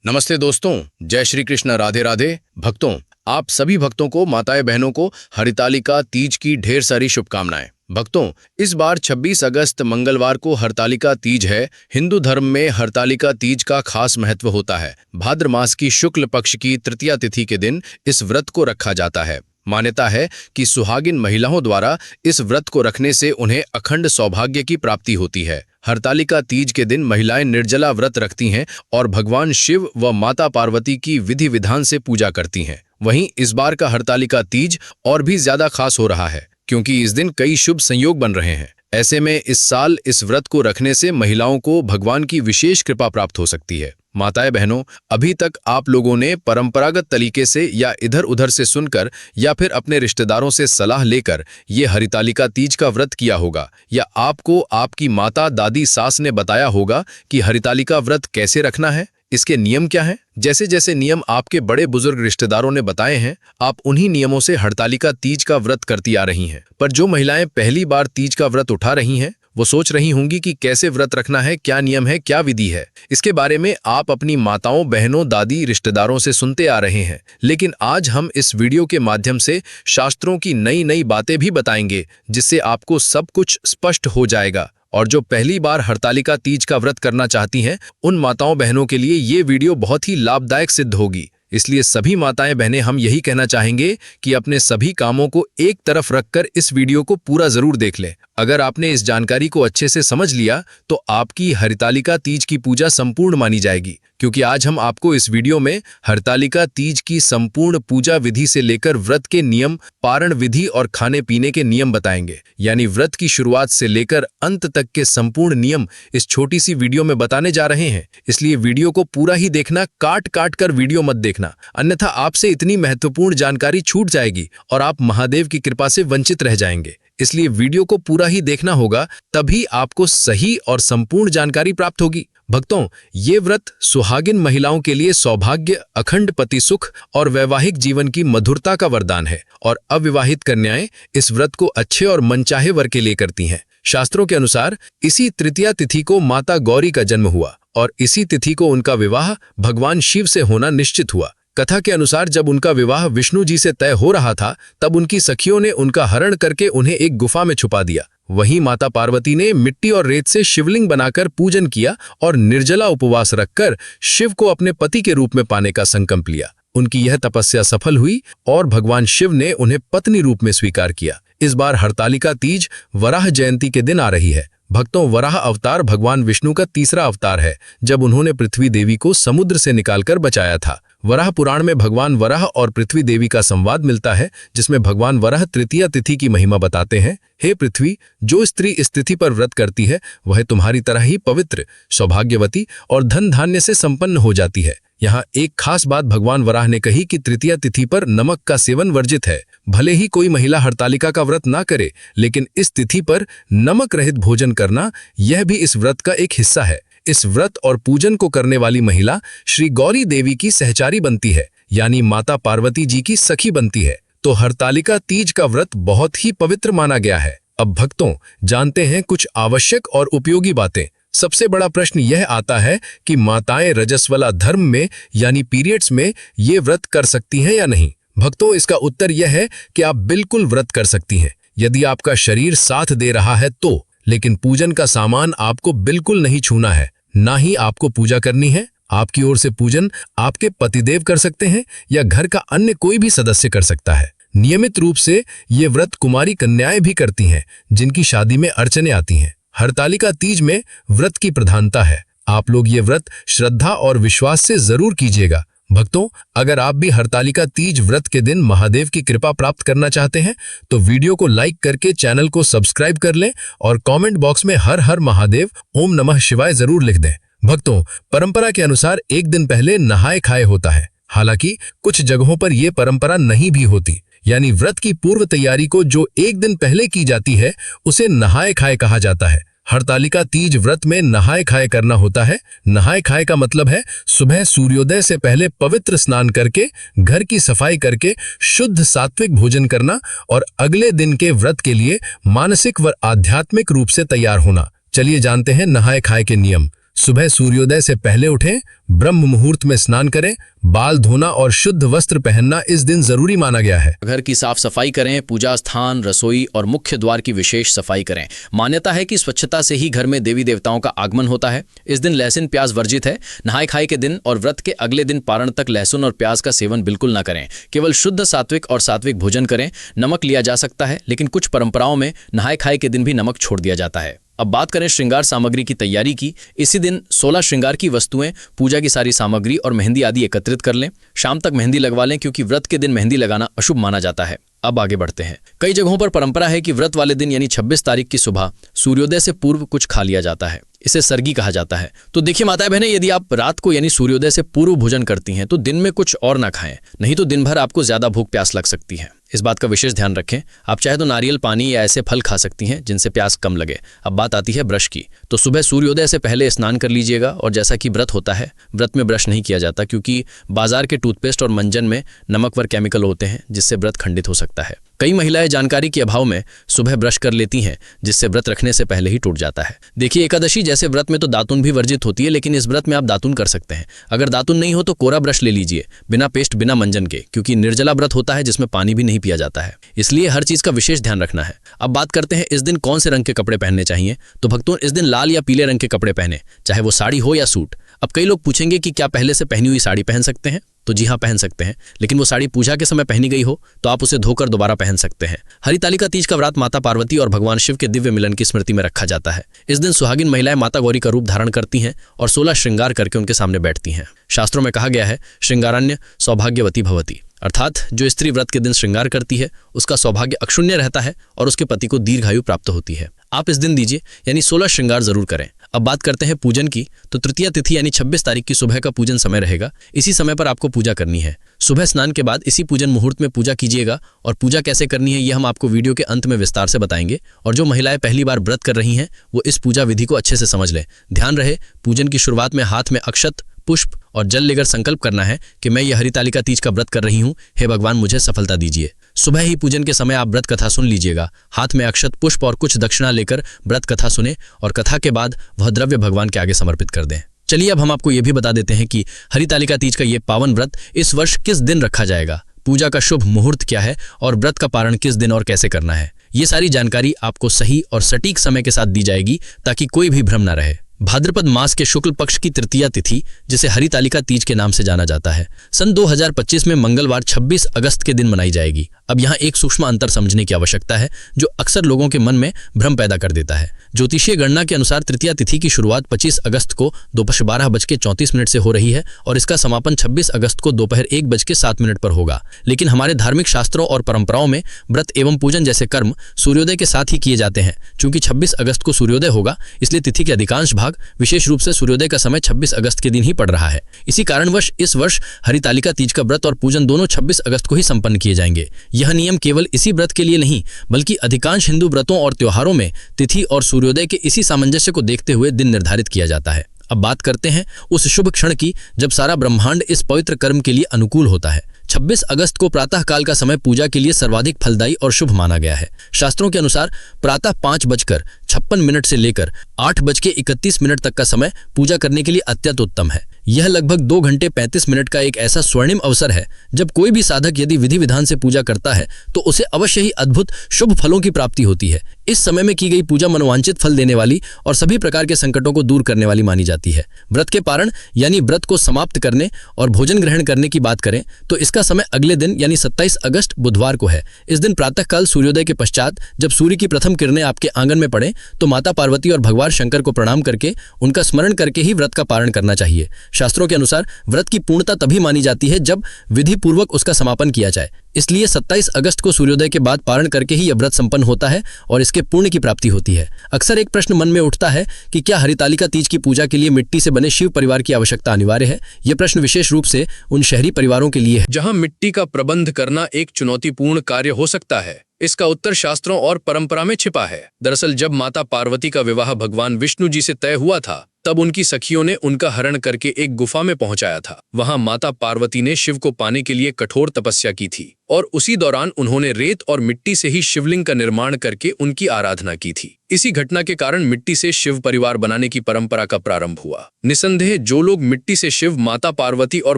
नमस्ते दोस्तों, जय श्री कृष्ण, राधे राधे। भक्तों, आप सभी भक्तों को, माताएं बहनों को हरितालिका तीज की ढेर सारी शुभकामनाएं। भक्तों, इस बार 26 अगस्त मंगलवार को हरतालिका तीज है। हिंदू धर्म में हरतालिका तीज का खास महत्व होता है। भाद्र मास की शुक्ल पक्ष की तृतीया तिथि के दिन इस व्रत को रखा जाता है। मान्यता है कि सुहागिन महिलाओं द्वारा इस व्रत को रखने से उन्हें अखंड सौभाग्य की प्राप्ति होती है। हरतालिका तीज के दिन महिलाएं निर्जला व्रत रखती हैं और भगवान शिव व माता पार्वती की विधि विधान से पूजा करती हैं। वहीं इस बार का हरतालिका तीज और भी ज्यादा खास हो रहा है, क्योंकि इस दिन कई शुभ संयोग बन रहे हैं। ऐसे में इस साल इस व्रत को रखने से महिलाओं को भगवान की विशेष कृपा प्राप्त हो सकती है। माताएं बहनों, अभी तक आप लोगों ने परंपरागत तरीके से या इधर उधर से सुनकर या फिर अपने रिश्तेदारों से सलाह लेकर ये हरितालिका तीज का व्रत किया होगा, या आपको आपकी माता, दादी, सास ने बताया होगा कि हरितालिका व्रत कैसे रखना है, इसके नियम क्या हैं। जैसे जैसे नियम आपके बड़े बुजुर्ग रिश्तेदारों ने बताए हैं, आप उन्हीं नियमों से हरतालिका तीज का व्रत करती आ रही हैं। पर जो महिलाएं पहली बार तीज का व्रत उठा रही हैं, वो सोच रही होंगी कि कैसे व्रत रखना है, क्या नियम है, क्या विधि है। इसके बारे में आप अपनी माताओं, बहनों, दादी, रिश्तेदारों से सुनते आ रहे हैं। लेकिन आज हम इस वीडियो के माध्यम से शास्त्रों की नई नई बातें भी बताएंगे, जिससे आपको सब कुछ स्पष्ट हो जाएगा। और जो पहली बार हरतालिका तीज का व्रत करना चाहती हैं, उन माताओं बहनों के लिए ये वीडियो बहुत ही लाभदायक सिद्ध होगी। इसलिए सभी माताएं बहनें, हम यही कहना चाहेंगे कि अपने सभी कामों को एक तरफ रखकर इस वीडियो को पूरा जरूर देख लें। अगर आपने इस जानकारी को अच्छे से समझ लिया तो आपकी हरितालिका तीज की पूजा संपूर्ण मानी जाएगी, क्योंकि आज हम आपको इस वीडियो में हरतालिका तीज की संपूर्ण पूजा विधि से लेकर व्रत के नियम, पारण विधि और खाने पीने के नियम बताएंगे। यानी व्रत की शुरुआत से लेकर अंत तक के संपूर्ण नियम इस छोटी सी वीडियो में बताने जा रहे हैं। इसलिए वीडियो को पूरा ही देखना, काट काट कर वीडियो मत देखना, अन्यथा आपसे इतनी महत्वपूर्ण जानकारी छूट जाएगी और आप महादेव की कृपा से वंचित रह जाएंगे। इसलिए वीडियो को पूरा ही देखना होगा, तभी आपको सही और संपूर्ण जानकारी प्राप्त होगी। भक्तों, ये व्रत सुहागिन महिलाओं के लिए सौभाग्य, अखंड पति सुख और वैवाहिक जीवन की मधुरता का वरदान है, और अविवाहित कन्याएं इस व्रत को अच्छे और मनचाहे वर के लिए करती हैं। शास्त्रों के अनुसार इसी तृतीया तिथि को माता गौरी का जन्म हुआ और इसी तिथि को उनका विवाह भगवान शिव से होना निश्चित हुआ। कथा के अनुसार जब उनका विवाह विष्णु जी से तय हो रहा था, तब उनकी सखियों ने उनका हरण करके उन्हें एक गुफा में छुपा दिया। वहीं माता पार्वती ने मिट्टी और रेत से शिवलिंग बनाकर पूजन किया और निर्जला उपवास रखकर शिव को अपने पति के रूप में पाने का संकल्प लिया। उनकी यह तपस्या सफल हुई और भगवान शिव ने उन्हें पत्नी रूप में स्वीकार किया। इस बार हरतालिका तीज वराह जयंती के दिन आ रही है। भक्तों, वराह अवतार भगवान विष्णु का तीसरा अवतार है, जब उन्होंने पृथ्वी देवी को समुद्र से निकालकर बचाया था। वराह पुराण में भगवान वराह और पृथ्वी देवी का संवाद मिलता है, जिसमें भगवान वराह तृतीया तिथि की महिमा बताते हैं। हे पृथ्वी, जो स्त्री इस तिथि पर व्रत करती है, वह तुम्हारी तरह ही पवित्र, सौभाग्यवती और धन धान्य से संपन्न हो जाती है। यहाँ एक खास बात भगवान वराह ने कही कि तृतीया तिथि पर नमक का सेवन वर्जित है। भले ही कोई महिला हरतालिका का व्रत ना करे, लेकिन इस तिथि पर नमक रहित भोजन करना, यह भी इस व्रत का एक हिस्सा है। इस व्रत और पूजन को करने वाली महिला श्री गौरी देवी की सहचारी बनती है, यानी माता पार्वती जी की सखी बनती है। तो हरतालिका तीज का व्रत बहुत ही पवित्र माना गया है। अब भक्तों, जानते हैं कुछ आवश्यक और उपयोगी बातें। सबसे बड़ा प्रश्न यह आता है कि माताएं रजस्वला धर्म में यानी पीरियड्स में ये व्रत कर सकती हैं या नहीं। भक्तों, इसका उत्तर यह है कि आप बिल्कुल व्रत कर सकती हैं, यदि आपका शरीर साथ दे रहा है तो। लेकिन पूजन का सामान आपको बिल्कुल नहीं छूना है, ना ही आपको पूजा करनी है। आपकी ओर से पूजन आपके पतिदेव कर सकते हैं या घर का अन्य कोई भी सदस्य कर सकता है। नियमित रूप से ये व्रत कुमारी कन्याएं भी करती हैं, जिनकी शादी में अड़चनें आती हैं। हरतालिका तीज में व्रत की प्रधानता है। आप लोग ये व्रत श्रद्धा और विश्वास से जरूर कीजिएगा। भक्तों, अगर आप भी हरतालिका तीज व्रत के दिन महादेव की कृपा प्राप्त करना चाहते हैं, तो वीडियो को लाइक करके चैनल को सब्सक्राइब कर लें और कमेंट बॉक्स में हर हर महादेव, ओम नमः शिवाय जरूर लिख दें। भक्तों, परंपरा के अनुसार एक दिन पहले नहाए खाए होता है। हालांकि कुछ जगहों पर यह परंपरा नहीं भी होती, यानी व्रत की पूर्व तैयारी को जो एक दिन पहले की जाती है, उसे नहाए खाए कहा जाता है। हरतालिका तीज व्रत में नहाए खाए करना होता है। नहाए खाए का मतलब है सुबह सूर्योदय से पहले पवित्र स्नान करके, घर की सफाई करके शुद्ध सात्विक भोजन करना और अगले दिन के व्रत के लिए मानसिक व आध्यात्मिक रूप से तैयार होना। चलिए जानते हैं नहाए खाए के नियम। सुबह सूर्योदय से पहले उठें, ब्रह्म मुहूर्त में स्नान करें, बाल धोना और शुद्ध वस्त्र पहनना इस दिन जरूरी माना गया है। घर की साफ सफाई करें, पूजा स्थान, रसोई और मुख्य द्वार की विशेष सफाई करें। मान्यता है कि स्वच्छता से ही घर में देवी देवताओं का आगमन होता है। इस दिन लहसुन प्याज वर्जित है। नहाय खाए के दिन और व्रत के अगले दिन पारण तक लहसुन और प्याज का सेवन बिल्कुल ना करें। केवल शुद्ध सात्विक और सात्विक भोजन करें। नमक लिया जा सकता है, लेकिन कुछ परंपराओं में नहाय खाए के दिन भी नमक छोड़ दिया जाता है। अब बात करें श्रृंगार सामग्री की तैयारी की। इसी दिन 16 श्रृंगार की वस्तुएं, पूजा की सारी सामग्री और मेहंदी आदि एकत्रित कर लें। शाम तक मेहंदी लगवा लें, क्योंकि व्रत के दिन मेहंदी लगाना अशुभ माना जाता है। अब आगे बढ़ते हैं। कई जगहों पर परंपरा है कि व्रत वाले दिन यानी 26 तारीख की सुबह सूर्योदय से पूर्व कुछ खा लिया जाता है। इसे सरगी कहा जाता है। तो देखिए माताएं बहनें, यदि आप रात को यानी सूर्योदय से पूर्व भोजन करती हैं तो दिन में कुछ और ना खाएं, नहीं तो दिन भर आपको ज्यादा भूख प्यास लग सकती है। इस बात का विशेष ध्यान रखें। आप चाहे तो नारियल पानी या ऐसे फल खा सकती हैं जिनसे प्यास कम लगे। अब बात आती है ब्रश की। तो सुबह सूर्योदय से पहले स्नान कर लीजिएगा। और जैसा कि व्रत होता है, व्रत में ब्रश नहीं किया जाता, क्योंकि बाजार के टूथपेस्ट और मंजन में नमकवर केमिकल होते हैं, जिससे व्रत खंडित हो सकता है। कई महिलाएं जानकारी के अभाव में सुबह ब्रश कर लेती हैं, जिससे व्रत रखने से पहले ही टूट जाता है। देखिए, एकादशी जैसे व्रत में तो दातुन भी वर्जित होती है, लेकिन इस व्रत में आप दातुन कर सकते हैं। अगर दातुन नहीं हो तो कोरा ब्रश ले लीजिए, बिना पेस्ट बिना मंजन के, क्योंकि निर्जला व्रत होता है जिसमें पानी भी नहीं पिया जाता है। इसलिए हर चीज का विशेष ध्यान रखना है। अब बात करते हैं इस दिन कौन से रंग के कपड़े पहनने चाहिए। तो भक्तों, इस दिन लाल या पीले रंग के कपड़े पहने, चाहे वो साड़ी हो या सूट। अब कई लोग पूछेंगे कि क्या पहले से पहनी हुई साड़ी पहन सकते हैं। तो जी हाँ, पहन सकते हैं, लेकिन वो साड़ी पूजा के समय पहनी गई हो तो आप उसे धोकर दोबारा पहन सकते हैं। हरितालिका तीज का व्रत माता पार्वती और भगवान शिव के दिव्य मिलन की स्मृति में रखा जाता है। इस दिन सुहागिन महिलाएं माता गौरी का रूप धारण करती हैं और 16 श्रृंगार करके उनके सामने बैठती हैं। शास्त्रों में कहा गया है, श्रृंगारण्य सौभाग्यवती भवती, अर्थात जो स्त्री व्रत के दिन श्रृंगार करती है उसका सौभाग्य अक्षुण्य रहता है और उसके पति को दीर्घायु प्राप्त होती है। आप इस दिन दीजिए, यानी 16 श्रृंगार जरूर करें। अब बात करते हैं पूजन की। तो तृतीया तिथि यानी 26 तारीख की सुबह का पूजन समय रहेगा। इसी समय पर आपको पूजा करनी है। सुबह स्नान के बाद इसी पूजन मुहूर्त में पूजा कीजिएगा। और पूजा कैसे करनी है, ये हम आपको वीडियो के अंत में विस्तार से बताएंगे। और जो महिलाएं पहली बार व्रत कर रही हैं वो इस पूजा विधि को अच्छे से समझ लें। ध्यान रहे, पूजन की शुरुआत में हाथ में अक्षत, पुष्प और जल लेकर संकल्प करना है कि मैं यह हरितालिका तीज का व्रत कर रही हूँ, हे भगवान मुझे सफलता दीजिए। सुबह ही पूजन के समय आप व्रत कथा सुन लीजिएगा। हाथ में अक्षत, पुष्प और कुछ दक्षिणा लेकर व्रत कथा सुने और कथा के बाद वह द्रव्य भगवान के आगे समर्पित कर दें। चलिए अब हम आपको यह भी बता देते हैं कि हरितालिका तीज का ये पावन व्रत इस वर्ष किस दिन रखा जाएगा, पूजा का शुभ मुहूर्त क्या है और व्रत का पारण किस दिन और कैसे करना है। ये सारी जानकारी आपको सही और सटीक समय के साथ दी जाएगी, ताकि कोई भी भ्रम न रहे। भाद्रपद मास के शुक्ल पक्ष की तृतीया तिथि, जिसे हरितालिका तीज के नाम से जाना जाता है, सन 2025 में मंगलवार 26 अगस्त के दिन मनाई जाएगी। अब यहाँ एक सूक्ष्म अंतर समझने की आवश्यकता है, जो अक्सर लोगों के मन में भ्रम पैदा कर देता है। ज्योतिषीय गणना के अनुसार तृतीया तिथि की शुरुआत 25 अगस्त को दोपहर 12:34 से हो रही है और इसका समापन 26 अगस्त को दोपहर 1:07 पर होगा। लेकिन हमारे धार्मिक शास्त्रों और परंपराओं में व्रत एवं पूजन जैसे कर्म सूर्योदय के साथ ही किए जाते हैं। चूंकि 26 अगस्त को सूर्योदय होगा, इसलिए तिथि के अधिकांश भाग, विशेष रूप से सूर्योदय का समय 26 अगस्त के दिन ही पड़ रहा है। इसी कारणवश इस वर्ष हरितालिका तीज का व्रत और पूजन दोनों 26 अगस्त को ही संपन्न किए जाएंगे। यह नियम केवल इसी व्रत के लिए नहीं, बल्कि अधिकांश हिंदू व्रतों और त्योहारों में तिथि और सूर्योदय के इसी सामंजस्य को देखते हुए दिन निर्धारित किया जाता है। अब बात करते हैं उस शुभ क्षण की जब सारा ब्रह्मांड इस पवित्र कर्म के लिए अनुकूल होता है। 26 अगस्त को प्रातः काल का समय पूजा के लिए सर्वाधिक फलदायी और शुभ माना गया है। शास्त्रों के अनुसार प्रातः 5:56 से लेकर 8:31 तक का समय पूजा करने के लिए अत्यंत उत्तम है। यह लगभग 2 घंटे 35 मिनट का एक ऐसा स्वर्णिम अवसर है जब कोई भी साधक यदि विधि विधान से पूजा करता है तो उसे अवश्य ही अद्भुत शुभ फलों की प्राप्ति होती है। इस समय में की गई पूजा मनोवांछित फल देने वाली और सभी प्रकार के संकटों को दूर करने वाली मानी जाती है। व्रत के पारण यानी व्रत को समाप्त करने और भोजन ग्रहण करने की बात करें तो इसका समय अगले दिन यानी 27 अगस्त बुधवार को है। इस दिन प्रातःकाल सूर्योदय के पश्चात जब सूर्य की प्रथम किरणें आपके आंगन में पड़े तो माता पार्वती और भगवान शंकर को प्रणाम करके उनका स्मरण करके ही व्रत का पारण करना चाहिए। शास्त्रों के अनुसार व्रत की पूर्णता तभी मानी जाती है जब विधि पूर्वक उसका समापन किया जाए। इसलिए 27 अगस्त को सूर्योदय के बाद पारण करके ही यह व्रत संपन्न होता है और इसके पुण्य की प्राप्ति होती है। अक्सर एक प्रश्न मन में उठता है कि क्या हरितालिका तीज की पूजा के लिए मिट्टी से बने शिव परिवार की आवश्यकता अनिवार्य है। यह प्रश्न विशेष रूप से उन शहरी परिवारों के लिए है जहां मिट्टी का प्रबंध करना एक चुनौतीपूर्ण कार्य हो सकता है। इसका उत्तर शास्त्रों और परंपरा में छिपा है। दरअसल जब माता पार्वती का विवाह भगवान विष्णु जी से तय हुआ था तब उनकी सखियों ने उनका हरण करके एक गुफा में पहुंचाया था। वहां माता पार्वती ने शिव को पाने के लिए कठोर तपस्या की थी और उसी दौरान उन्होंने रेत और मिट्टी से ही शिवलिंग का निर्माण करके उनकी आराधना की थी। इसी घटना के कारण मिट्टी से शिव परिवार बनाने की परंपरा का प्रारंभ हुआ। निसंदेह जो लोग मिट्टी से शिव, माता पार्वती और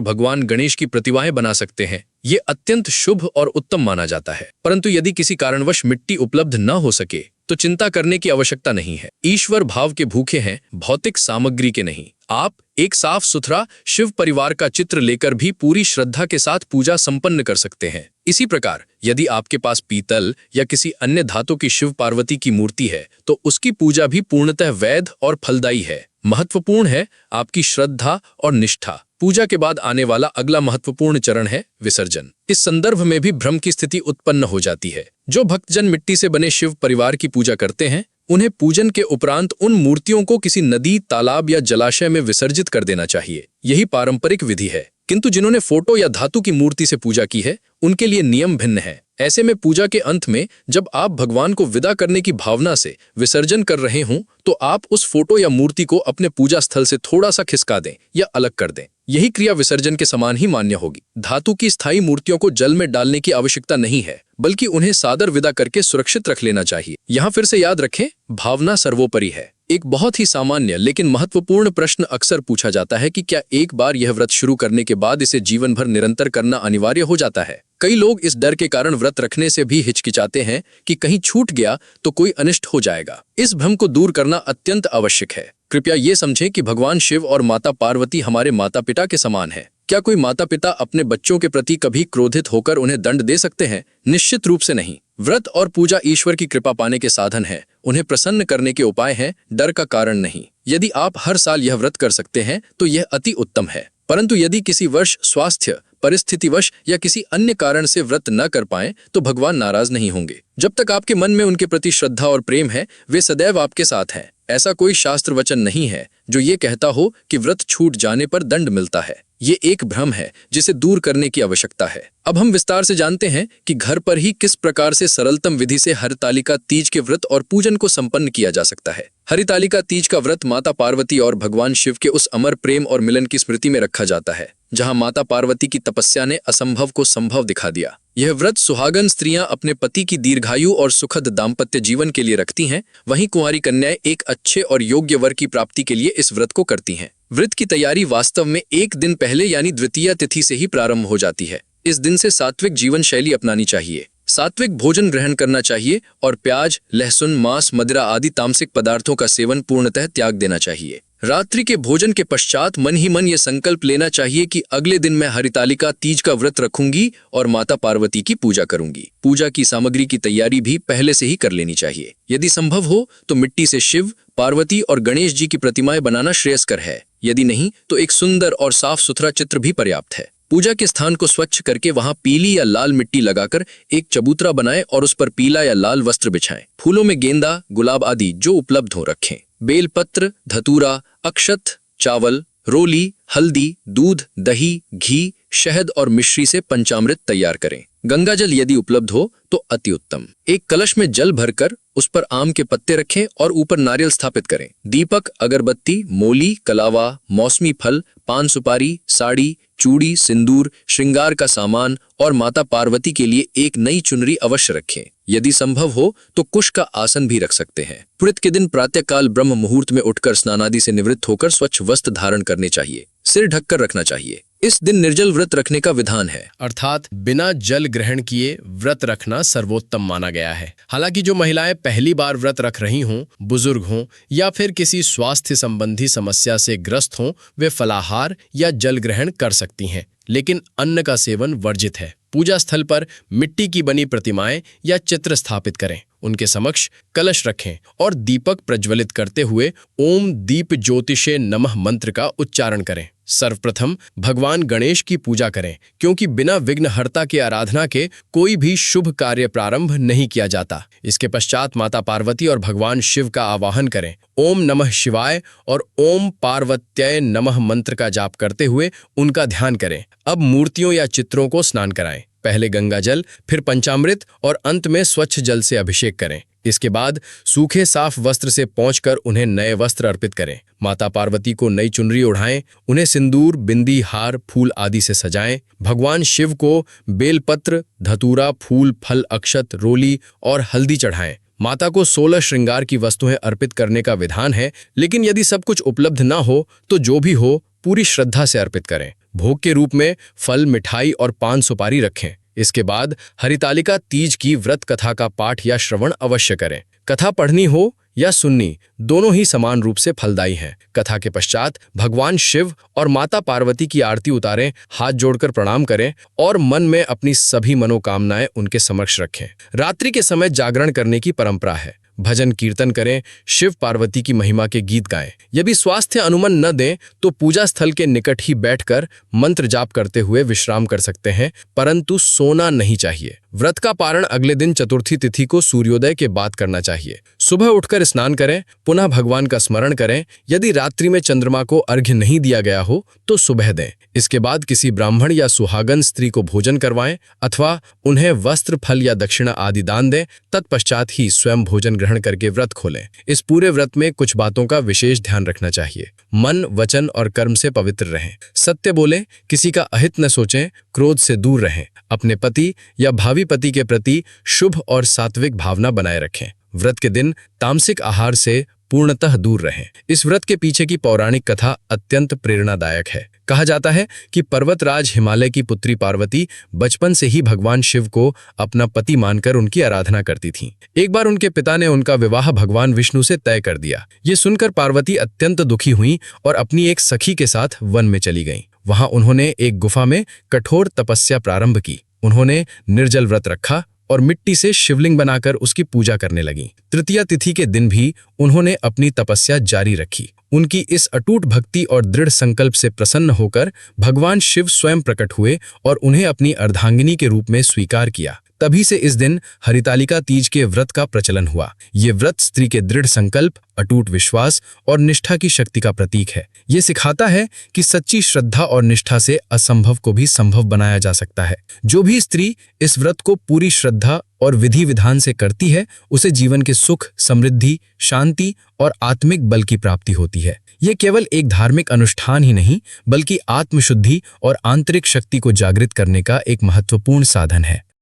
भगवान गणेश की प्रतिमाएं बना सकते हैं, ये अत्यंत शुभ और उत्तम माना जाता है। परंतु यदि किसी कारणवश मिट्टी उपलब्ध न हो सके तो चिंता करने की आवश्यकता नहीं है। ईश्वर भाव के भूखे हैं, भौतिक सामग्री के नहीं। आप एक साफ सुथरा शिव परिवार का चित्र लेकर भी पूरी श्रद्धा के साथ पूजा संपन्न कर सकते हैं। इसी प्रकार यदि आपके पास पीतल या किसी अन्य धातु की शिव पार्वती की मूर्ति है तो उसकी पूजा भी पूर्णतः वैध और फलदायी है। महत्वपूर्ण है आपकी श्रद्धा और निष्ठा। पूजा के बाद आने वाला अगला महत्वपूर्ण चरण है विसर्जन। इस संदर्भ में भी भ्रम की स्थिति उत्पन्न हो जाती है। जो भक्तजन मिट्टी से बने शिव परिवार की पूजा करते हैं, उन्हें पूजन के उपरांत उन मूर्तियों को किसी नदी, तालाब या जलाशय में विसर्जित कर देना चाहिए। यही पारंपरिक विधि है। किंतु जिन्होंने फोटो या धातु की मूर्ति से पूजा की है, उनके लिए नियम भिन्न है। ऐसे में पूजा के अंत में जब आप भगवान को विदा करने की भावना से विसर्जन कर रहे हों, तो आप उस फोटो या मूर्ति को अपने पूजा स्थल से थोड़ा सा खिसका दें या अलग कर दें। यही क्रिया विसर्जन के समान ही मान्य होगी। धातु की स्थायी मूर्तियों को जल में डालने की आवश्यकता नहीं है, बल्कि उन्हें सादर विदा करके सुरक्षित रख लेना चाहिए। यहाँ फिर से याद रखें, भावना सर्वोपरि है। एक बहुत ही सामान्य लेकिन महत्वपूर्ण प्रश्न अक्सर पूछा जाता है कि क्या एक बार यह व्रत शुरू करने के बाद इसे जीवन भर निरंतर करना अनिवार्य हो जाता है? कई लोग इस डर के कारण व्रत रखने से भी हिचकिचाते हैं कि कहीं छूट गया तो कोई अनिष्ट हो जाएगा। इस भ्रम को दूर करना अत्यंत आवश्यक है। कृपया ये समझें कि भगवान शिव और माता पार्वती हमारे माता पिता के समान हैं। क्या कोई माता पिता अपने बच्चों के प्रति कभी क्रोधित होकर उन्हें दंड दे सकते हैं? निश्चित रूप से नहीं। व्रत और पूजा ईश्वर की कृपा पाने के साधन है, उन्हें प्रसन्न करने के उपाय हैं, डर का कारण नहीं। यदि आप हर साल यह व्रत कर सकते हैं तो यह अति उत्तम है। परंतु यदि किसी वर्ष स्वास्थ्य परिस्थितिवश या किसी अन्य कारण से व्रत न कर पाएं तो भगवान नाराज नहीं होंगे। जब तक आपके मन में उनके प्रति श्रद्धा और प्रेम है, वे सदैव आपके साथ हैं। ऐसा कोई शास्त्र वचन नहीं है जो ये कहता हो कि व्रत छूट जाने पर दंड मिलता है। ये एक भ्रम है जिसे दूर करने की आवश्यकता है। अब हम विस्तार से जानते हैं कि घर पर ही किस प्रकार से सरलतम विधि से हरितालिका तीज के व्रत और पूजन को संपन्न किया जा सकता है। हरितालिका तीज का व्रत माता पार्वती और भगवान शिव के उस अमर प्रेम और मिलन की स्मृति में रखा जाता है, जहां माता पार्वती की तपस्या ने असंभव को संभव दिखा दिया। यह व्रत सुहागन स्त्रियां अपने पति की दीर्घायु और सुखद दाम्पत्य जीवन के लिए रखती हैं। वहीं कुंवारी कन्याएं एक अच्छे और योग्य वर की प्राप्ति के लिए इस व्रत को करती हैं। व्रत की तैयारी वास्तव में एक दिन पहले यानी द्वितीया तिथि से ही प्रारंभ हो जाती है। इस दिन से सात्विक जीवन शैली अपनानी चाहिए। सात्विक भोजन ग्रहण करना चाहिए और प्याज, लहसुन, मांस, मदिरा आदि तामसिक पदार्थों का सेवन पूर्णतः त्याग देना चाहिए। रात्रि के भोजन के पश्चात मन ही मन ये संकल्प लेना चाहिए कि अगले दिन मैं हरितालिका तीज का व्रत रखूंगी और माता पार्वती की पूजा करूंगी। पूजा की सामग्री की तैयारी भी पहले से ही कर लेनी चाहिए। यदि संभव हो तो मिट्टी से शिव, पार्वती और गणेश जी की प्रतिमाएं बनाना श्रेयस्कर है। यदि नहीं तो एक सुंदर और साफ सुथरा चित्र भी पर्याप्त है। पूजा के स्थान को स्वच्छ करके वहां पीली या लाल मिट्टी लगाकर एक चबूतरा बनाएं और उस पर पीला या लाल वस्त्र बिछाएं। फूलों में गेंदा, गुलाब आदि जो उपलब्ध हो रखें। बेलपत्र, धतूरा, अक्षत, चावल, रोली, हल्दी, दूध, दही, घी, शहद और मिश्री से पंचामृत तैयार करें। गंगाजल यदि उपलब्ध हो तो अति उत्तम। एक कलश में जल भरकर उस पर आम के पत्ते रखें और ऊपर नारियल स्थापित करें। दीपक, अगरबत्ती, मोली, कलावा, मौसमी फल, पान सुपारी, साड़ी, चूड़ी, सिंदूर, श्रृंगार का सामान और माता पार्वती के लिए एक नई चुनरी अवश्य रखें। यदि संभव हो तो कुश का आसन भी रख सकते हैं। व्रत के दिन प्रातःकाल ब्रह्म मुहूर्त में उठकर स्नानादि से निवृत्त होकर स्वच्छ वस्त्र धारण करने चाहिए। सिर ढककर रखना चाहिए। इस दिन निर्जल व्रत रखने का विधान है, अर्थात बिना जल ग्रहण किए व्रत रखना सर्वोत्तम माना गया है। हालांकि जो महिलाएं पहली बार व्रत रख रही हों, बुजुर्ग हों या फिर किसी स्वास्थ्य संबंधी समस्या से ग्रस्त हों, वे फलाहार या जल ग्रहण कर सकती हैं, लेकिन अन्न का सेवन वर्जित है। पूजा स्थल पर मिट्टी की बनी प्रतिमाएं या चित्र स्थापित करें, उनके समक्ष कलश रखें और दीपक प्रज्वलित करते हुए ओम दीप ज्योतिषे नमः मंत्र का उच्चारण करें। सर्वप्रथम भगवान गणेश की पूजा करें, क्योंकि बिना विघ्नहर्ता के आराधना के कोई भी शुभ कार्य प्रारंभ नहीं किया जाता। इसके पश्चात माता पार्वती और भगवान शिव का आवाहन करें। ओम नमः शिवाय और ओम पार्वत्यै नमः मंत्र का जाप करते हुए उनका ध्यान करें। अब मूर्तियों या चित्रों को स्नान कराएं। पहले गंगा जल, फिर पंचामृत और अंत में स्वच्छ जल से अभिषेक करें। इसके बाद सूखे साफ वस्त्र से पोंछकर उन्हें नए वस्त्र अर्पित करें। माता पार्वती को नई चुनरी ओढ़ाएं, उन्हें सिंदूर, बिंदी, हार, फूल आदि से सजाएं। भगवान शिव को बेलपत्र, धतूरा, फूल, फल, अक्षत, रोली और हल्दी चढ़ाएं। माता को 16 श्रृंगार की वस्तुएं अर्पित करने का विधान है, लेकिन यदि सब कुछ उपलब्ध न हो तो जो भी हो पूरी श्रद्धा से अर्पित करें। भोग के रूप में फल, मिठाई और पान सुपारी रखें। इसके बाद हरितालिका तीज की व्रत कथा का पाठ या श्रवण अवश्य करें। कथा पढ़नी हो या सुननी, दोनों ही समान रूप से फलदायी हैं। कथा के पश्चात भगवान शिव और माता पार्वती की आरती उतारें, हाथ जोड़कर प्रणाम करें और मन में अपनी सभी मनोकामनाएं उनके समक्ष रखें। रात्रि के समय जागरण करने की परंपरा है। भजन कीर्तन करें, शिव पार्वती की महिमा के गीत गाएं। यदि स्वास्थ्य अनुमन न दें तो पूजा स्थल के निकट ही बैठकर मंत्र जाप करते हुए विश्राम कर सकते हैं, परंतु सोना नहीं चाहिए। व्रत का पारण अगले दिन चतुर्थी तिथि को सूर्योदय के बाद करना चाहिए। सुबह उठकर स्नान करें, पुनः भगवान का स्मरण करें। यदि रात्रि में चंद्रमा को अर्घ्य नहीं दिया गया हो तो सुबह दें। इसके बाद किसी ब्राह्मण या सुहागन स्त्री को भोजन करवाएं अथवा उन्हें वस्त्र, फल या दक्षिणा आदि दान दें। तत्पश्चात ही स्वयं भोजन ग्रहण करके व्रत खोलें। इस पूरे व्रत में कुछ बातों का विशेष ध्यान रखना चाहिए। मन, वचन और कर्म से पवित्र रहें। सत्य बोलें, किसी का अहित न सोचें, क्रोध से दूर रहें। अपने पति या भावी पति के प्रति शुभ और सात्विक भावना बनाए रखें। व्रत के दिन तामसिक आहार से पूर्णतः दूर रहें। इस व्रत के पीछे की पौराणिक कथा अत्यंत प्रेरणादायक है। कहा जाता है कि पर्वतराज हिमालय की पुत्री पार्वती बचपन से ही भगवान शिव को अपना पति मानकर उनकी आराधना करती थीं। एक बार उनके पिता ने उनका विवाह भगवान विष्णु से तय कर दिया। ये सुनकर पार्वती अत्यंत दुखी हुई और अपनी एक सखी के साथ वन में चली गईं। वहां उन्होंने एक गुफा में कठोर तपस्या प्रारंभ की। उन्होंने निर्जल व्रत रखा और मिट्टी से शिवलिंग बनाकर उसकी पूजा करने लगीं। तृतीया तिथि के दिन भी उन्होंने अपनी तपस्या जारी रखी। उनकी इस अटूट भक्ति और दृढ़ संकल्प से प्रसन्न होकर भगवान शिव स्वयं प्रकट हुए और उन्हें अपनी अर्धांगिनी के रूप में स्वीकार किया। तभी से इस दिन हरितालिका तीज के व्रत का प्रचलन हुआ। ये व्रत स्त्री के दृढ़ संकल्प, अटूट विश्वास और निष्ठा की शक्ति का प्रतीक है। ये सिखाता है कि सच्ची श्रद्धा और निष्ठा से असंभव को भी संभव बनाया जा सकता है। जो भी स्त्री इस व्रत को पूरी श्रद्धा और विधि विधान से करती है, उसे जीवन के सुख, समृद्धि, शांति और आत्मिक बल की प्राप्ति होती है। ये केवल एक धार्मिक अनुष्ठान ही नहीं, बल्कि आत्मशुद्धि और आंतरिक शक्ति को जागृत करने का एक महत्वपूर्ण साधन है।